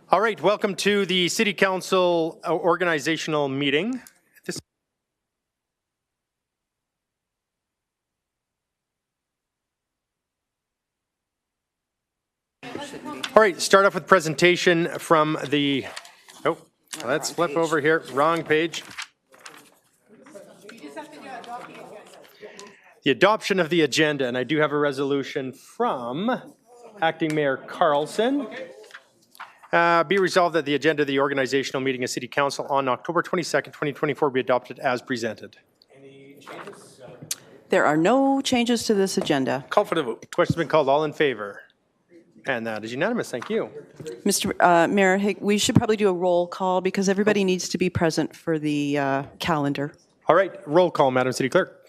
All right, welcome to the City Council organizational meeting. All right, start off with presentation from the, oh, let's flip over here, wrong page. The adoption of the agenda, and I do have a resolution from Acting Mayor Carlson. Be resolved that the agenda of the organizational meeting of City Council on October 22nd, 2024 be adopted as presented. Any changes? There are no changes to this agenda. Call for the vote. Question's been called. All in favor? And that is unanimous. Thank you. Mr. Mayor, we should probably do a roll call because everybody needs to be present for the calendar. All right, roll call, Madam City Clerk.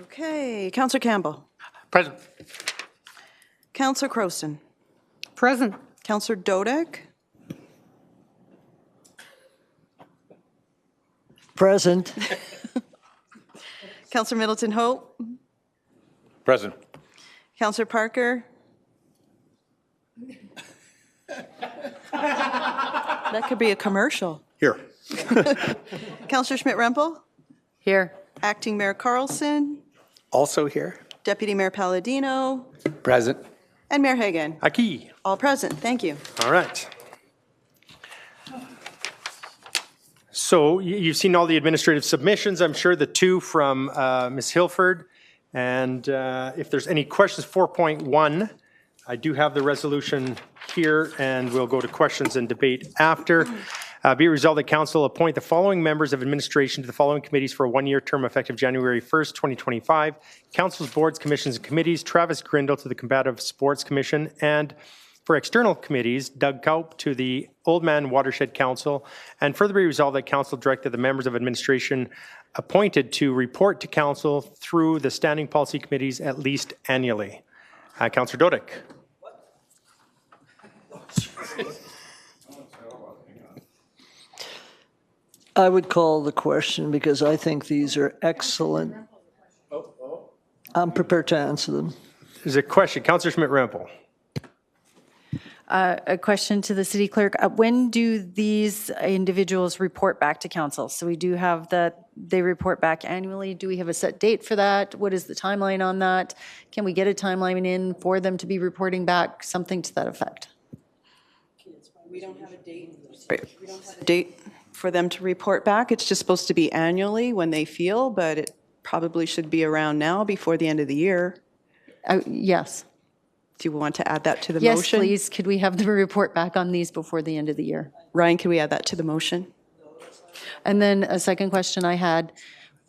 Okay, Councillor Campbell. Present. Councillor Crowson. Present. Councillor Dodek. Present. Councillor Middleton Hope. Present. Councillor Parker. That could be a commercial. Here. Councillor Schmidt-Rempel. Here. Acting Mayor Carlson. Also here. Deputy Mayor Palladino. Present. And Mayor Hagan. Aki. All present. Thank you. All right. So you've seen all the administrative submissions. I'm sure the two from Ms. Hilford. And if there's any questions, 4.1, I do have the resolution here, and we'll go to questions and debate after. Be it resolved that council appoint the following members of administration to the following committees for a one-year term effective January 1st, 2025. Council's boards, commissions, and committees, Travis Grindle to the Combative Sports Commission, and for external committees, Doug Kaup to the Old Man Watershed Council, and further be resolved that council directed the members of administration appointed to report to council through the standing policy committees at least annually. Councillor Dodek. I would call the question because I think these are excellent. I'm prepared to answer them. There's a question. Councillor Schmidt-Rempel. A question to the city clerk. When do these individuals report back to council? So we do have that they report back annually. Do we have a set date for that? What is the timeline on that? Can we get a timeline in for them to be reporting back? Something to that effect. We don't have a date. We don't have a date for them to report back. It's just supposed to be annually when they feel, but it probably should be around now before the end of the year. Yes. Do you want to add that to the Yes, motion? please. Could we have them report back on these before the end of the year? Ryan, can we add that to the motion? And then a second question I had,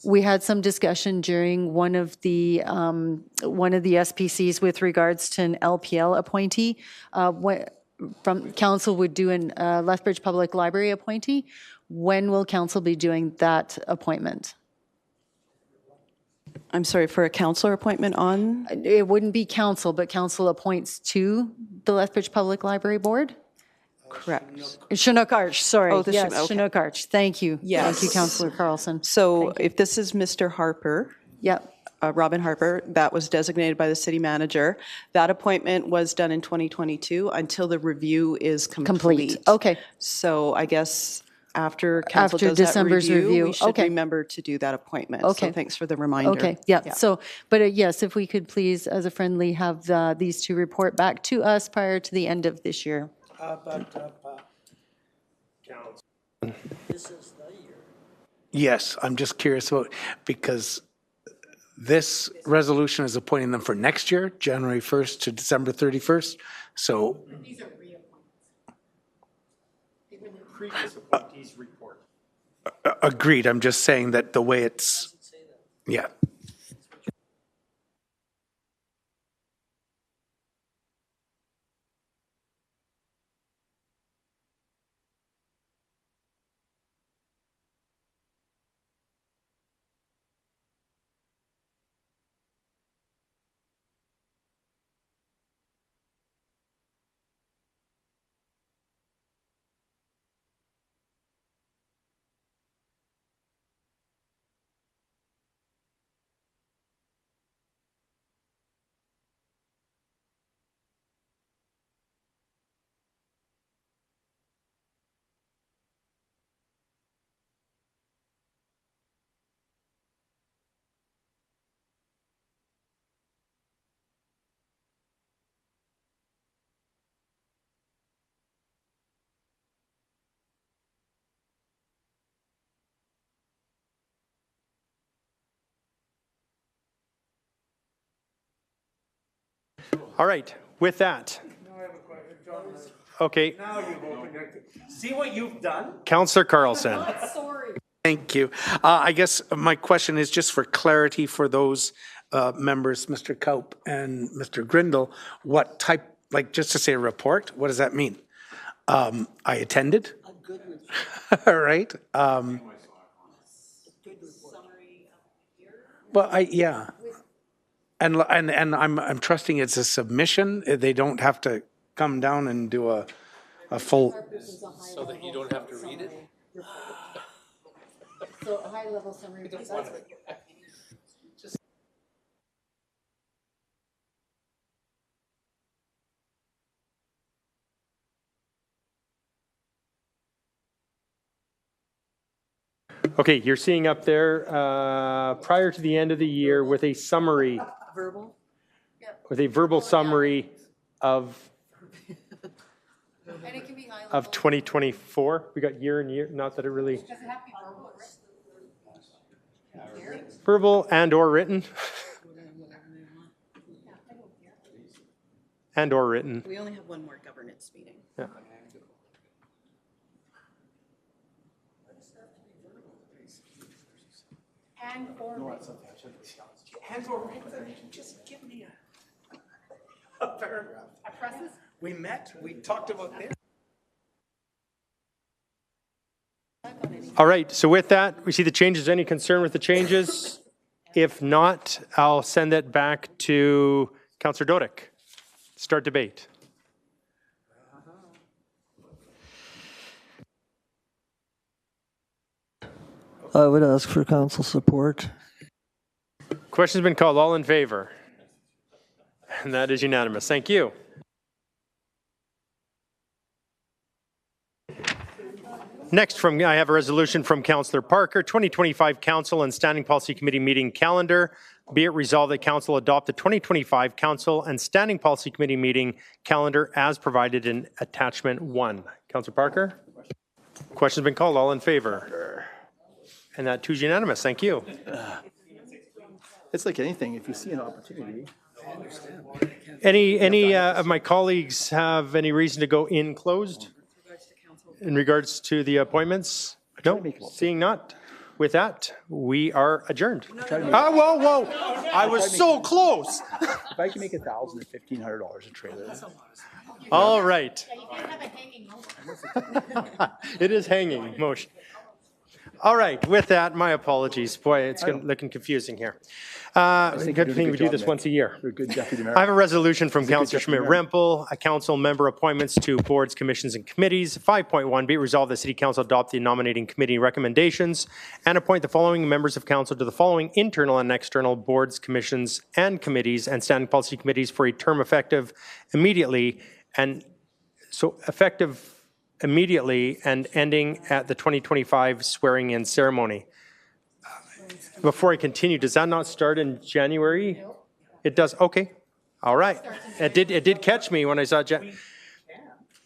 we had some discussion during one of the SPCs with regards to an LPL appointee. From council would do an Lethbridge Public Library appointee. When will council be doing that appointment? I'm sorry, for a counselor appointment on? It wouldn't be council, but council appoints to the Lethbridge Public Library Board? Correct. Chinook Arch, sorry. Oh, the yes, okay. Chinook Arch. Thank you. Yes. Thank you, Councillor Carlson. So if this is Mr. Harper, Yep. Robin Harper, that was designated by the city manager. That appointment was done in 2022 until the review is complete. Okay. So I guess after council After does December's that review. we should Okay. remember to do that appointment. Okay. So thanks for the reminder. Okay, yeah. So, but yes, if we could please, as a friendly, have these two report back to us prior to the end of this year. Yes, I'm just curious about, because this resolution is appointing them for next year, January 1st to December 31st. So These are reappointments. When the previous appointees report. agreed. I'm just saying that the way it's, yeah. All right, with that. Okay, See what you've done? Councillor Carlson. Thank you. I guess my question is just for clarity for those members, Mr. Kaup and Mr. Grindle, what type, like just to say a report, what does that mean? I attended. All right. Well, yeah. And I'm trusting it's a submission. They don't have to come down and do a full. So that you don't have to read it? So a high-level summary. Okay, you're seeing up there, prior to the end of the year with a summary. Verbal? With a verbal summary of And it can be high-level. of 2024. We got year and year, not that it really. Does it have to be verbal? Verbal and or written. And or written. We only have one more governance meeting. Yeah. And or written. Just give me a paragraph. We met, we talked about this. All right, so with that, we see the changes. Any concern with the changes? If not, I'll send it back to Councillor Dodick. Start debate. I would ask for council support. Question's been called. All in favor? And that is unanimous. Thank you. Next, I have a resolution from Councillor Parker, 2025 Council and Standing Policy Committee meeting calendar. Be it resolved that Council adopt the 2025 Council and Standing Policy Committee meeting calendar as provided in Attachment 1. Councillor Parker? Question's been called. All in favor? And that too is unanimous. Thank you. It's like anything, if you see an opportunity. Any of my colleagues have any reason to go in closed in regards to the appointments? No, seeing not. With that, we are adjourned. Whoa. I was so close. If I can make $1,000 or $1,500 a trailer. All right. It is hanging motion. All right, with that, my apologies. Boy, it's looking confusing here. It's a good thing we do this once a year. You're a good deputy mayor. I have a resolution from Councillor deputy Schmidt-Rempel, a council member appointments to boards, commissions, and committees. 5.1, be it resolved the City Council adopt the nominating committee recommendations and appoint the following members of council to the following internal and external boards, commissions, and committees and standing policy committees for a term effective immediately and ending at the 2025 swearing-in ceremony. Before I continue, does that not start in January? It does, okay. All right. It did catch me when I saw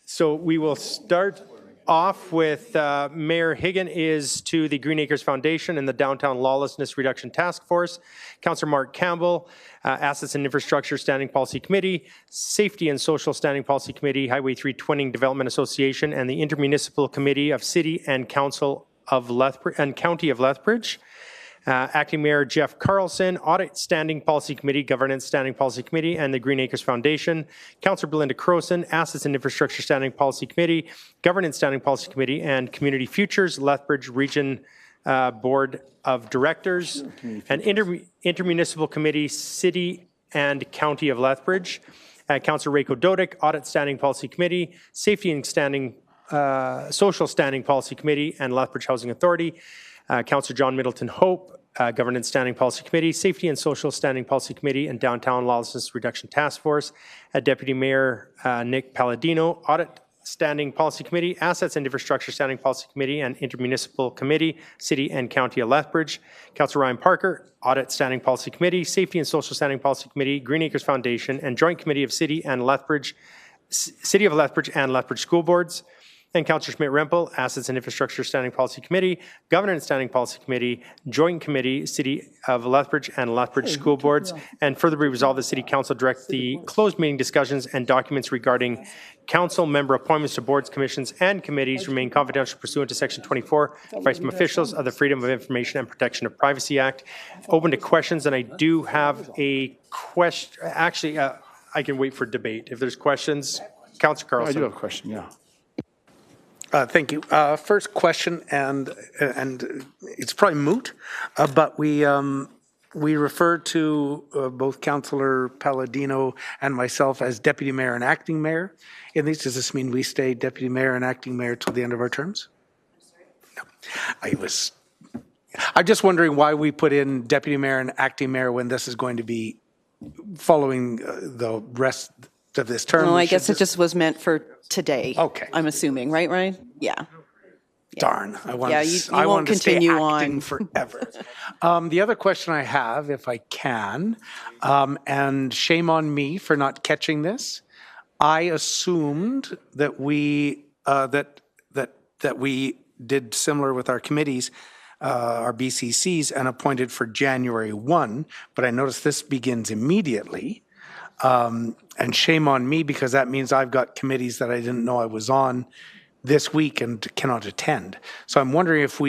So we will start off with Mayor Higgin is to the Green Acres Foundation and the Downtown Lawlessness Reduction Task Force. Councillor Mark Campbell, Assets and Infrastructure Standing Policy Committee, Safety and Social Standing Policy Committee, Highway 3 Twinning Development Association, and the Intermunicipal Committee of City and Council of Lethbridge and County of Lethbridge. Acting Mayor Jeff Carlson, Audit Standing Policy Committee, Governance Standing Policy Committee, and the Green Acres Foundation. Councillor Belinda Croson, Assets and Infrastructure Standing Policy Committee, Governance Standing Policy Committee, and Community Futures, Lethbridge Region Board of Directors, and Intermunicipal Committee, City and County of Lethbridge. Councillor Reiko Dodick, Audit Standing Policy Committee, Safety and Social Standing Policy Committee, and Lethbridge Housing Authority. Councillor John Middleton Hope, Governance Standing Policy Committee, Safety and Social Standing Policy Committee, and Downtown Lawlessness Reduction Task Force. Deputy Mayor Nick Palladino, Audit Standing Policy Committee, Assets and Infrastructure Standing Policy Committee, and Intermunicipal Committee, City and County of Lethbridge. Councillor Ryan Parker, Audit Standing Policy Committee, Safety and Social Standing Policy Committee, Green Acres Foundation, and Joint Committee of City of Lethbridge and Lethbridge School Boards. and Councillor Schmidt-Rempel, Assets and Infrastructure Standing Policy Committee, Governance Standing Policy Committee, Joint Committee, City of Lethbridge and Lethbridge School Boards, and further be resolved the City Council direct the closed meeting discussions and documents regarding council member appointments to boards, commissions, and committees remain confidential pursuant to Section 24, Rights from Officials of the Freedom of Information and Protection of Privacy Act. Open to questions, and I do have a question. Actually, I can wait for debate. If there's questions, Councillor I Carlson. do have a question, yeah. Thank you. First question, and it's probably moot, but we refer to both Councillor Palladino and myself as Deputy Mayor and Acting Mayor. In these, does this mean we stay Deputy Mayor and Acting Mayor till the end of our terms? No. I'm just wondering why we put in Deputy Mayor and Acting Mayor when this is going to be following the rest of this term. No, We I should guess it just was meant for today. Okay. I'm assuming, right, Ryan? Yeah. Darn, I want Yeah, to, you I won't want to stay continue acting on. forever. The other question I have, if I can, and shame on me for not catching this, I assumed that we that we did similar with our committees, our BCCs, and appointed for January 1, but I noticed this begins immediately. And shame on me, because that means I've got committees that I didn't know I was on this week and cannot attend. So I'm wondering if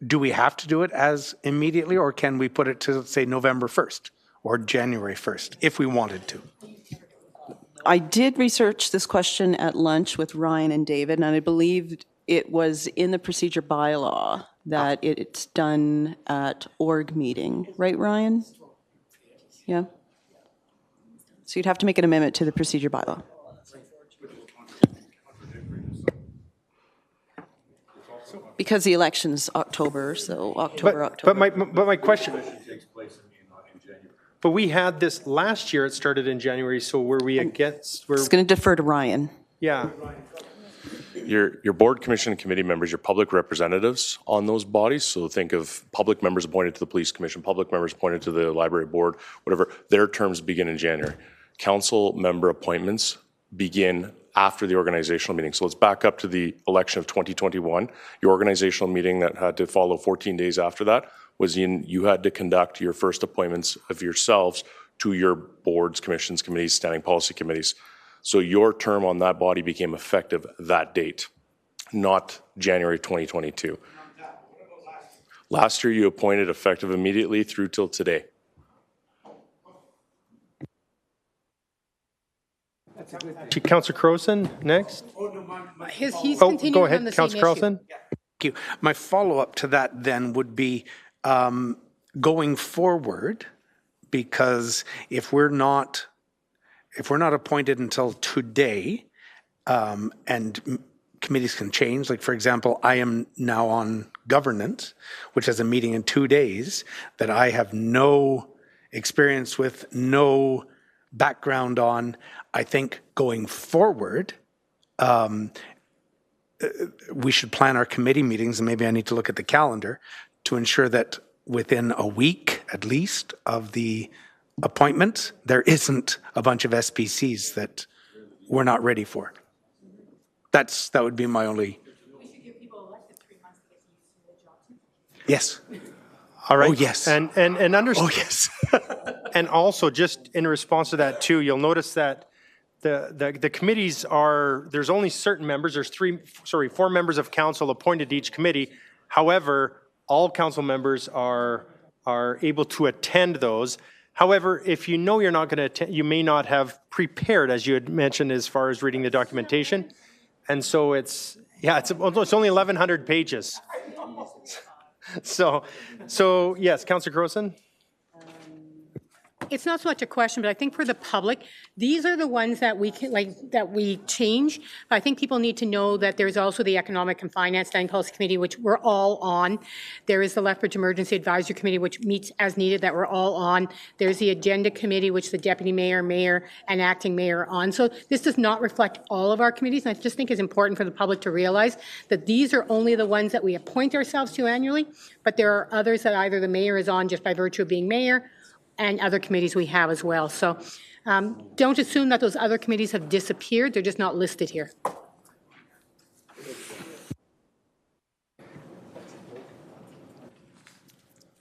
do we have to do it as immediately, or can we put it to, say, November 1st or January 1st, if we wanted to? I did research this question at lunch with Ryan and David, and I believe it was in the procedure bylaw that it's done at org meeting. Right, Ryan? Yeah. So you'd have to make an amendment to the procedure bylaw. Because the election's October, so October. But my question. But we had this last year. It started in January. So were we against? It's going to defer to Ryan. Yeah. Your board, commission, and committee members, your public representatives on those bodies. So think of public members appointed to the police commission, public members appointed to the library board, whatever. Their terms begin in January. Council member appointments begin after the organizational meeting. So let's back up to the election of 2021. Your organizational meeting that had to follow 14 days after that was you had to conduct your first appointments of yourselves to your boards, commissions, committees, standing policy committees. So your term on that body became effective that date, not January 2022. Last year you appointed effective immediately through till today. Councillor Crowson, next. He's Oh, continuing go on ahead, the same Councillor issue. Crowson. Thank you. My follow-up to that then would be going forward, because if we're not appointed until today, and committees can change, like for example, I am now on governance, which has a meeting in 2 days that I have no experience with, no background on. I think going forward, we should plan our committee meetings, and maybe I need to look at the calendar to ensure that within a week at least of the appointment, there isn't a bunch of SPCs that we're not ready for. That would be my only. We should give people elected 3 months to get used to the job. Yes. All right. Oh, yes. And understand. Oh, yes. And also, just in response to that too, you'll notice that the committees are, there's only certain members, there's 4 members of council appointed to each committee. However, all council members are able to attend those. However, if you know you're not going to attend, you may not have prepared, as you had mentioned, as far as reading the documentation. And so it's only 1,100 pages. So yes, Councillor Crowson? It's not so much a question, but I think for the public, these are the ones that we can, that we change. I think people need to know that there's also the Economic and Finance Standing Policy Committee, which we're all on. There is the Lethbridge Emergency Advisory Committee, which meets as needed, that we're all on. There's the Agenda Committee, which the Deputy Mayor, Mayor, and Acting Mayor are on. So this does not reflect all of our committees, and I just think it's important for the public to realize that these are only the ones that we appoint ourselves to annually, but there are others that either the Mayor is on just by virtue of being Mayor, and other committees we have as well. So don't assume that those other committees have disappeared. They're just not listed here.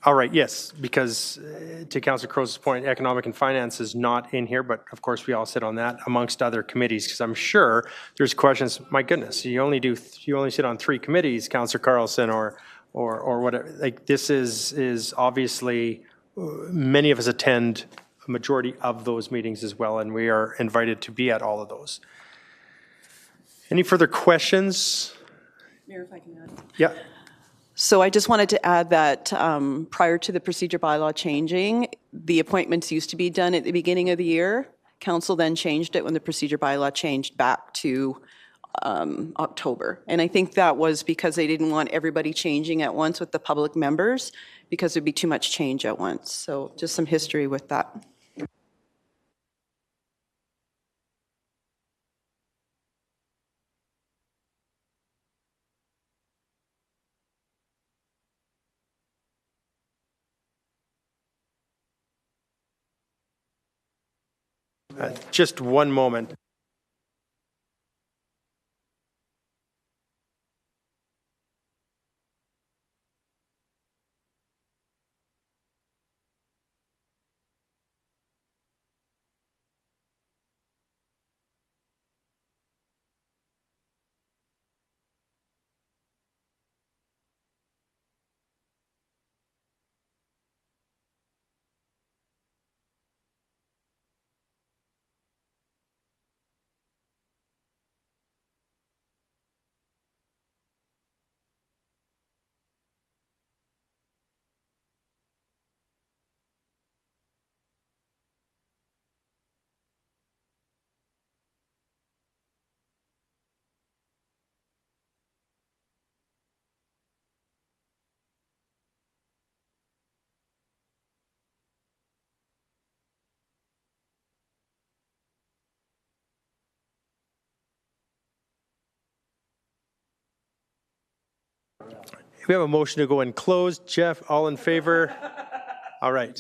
All right, yes, because to Councillor Crow's point, economic and finance is not in here, but of course we all sit on that amongst other committees, because I'm sure there's questions, my goodness, you only sit on 3 committees, Councillor Carlson, or whatever. Like, this is obviously, many of us attend a majority of those meetings as well, and we are invited to be at all of those. Any further questions? Mayor, if I can add. Yeah. So I just wanted to add that prior to the procedure bylaw changing, the appointments used to be done at the beginning of the year. Council then changed it when the procedure bylaw changed back to October. And I think that was because they didn't want everybody changing at once with the public members, because there'd be too much change at once. So just some history with that. Just one moment. We have a motion to go in closed. Jeff, all in favor? All right.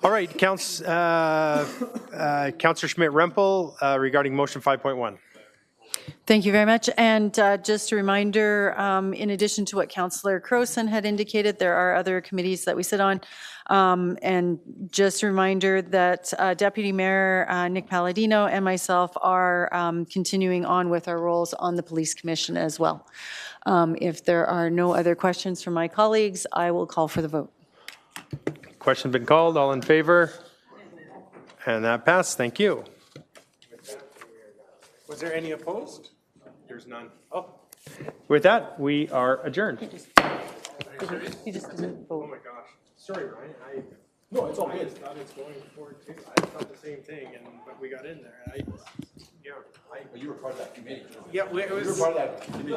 All right, Councillor Schmidt-Rempel regarding motion 5.1. Thank you very much. And just a reminder, in addition to what Councillor Croson had indicated, there are other committees that we sit on. And just a reminder that Deputy Mayor Nick Palladino and myself are continuing on with our roles on the Police Commission as well. If there are no other questions from my colleagues, I will call for the vote. Question been called. All in favor? And that passed. Thank you. Was there any opposed? There's none. Oh. With that, we are adjourned. He just didn't vote. Oh my gosh. Sorry, Ryan. No, it's all good. I just thought it's going forward too. I thought the same thing, but we got in there. You were part of that committee. Yeah, it was. part of that committee.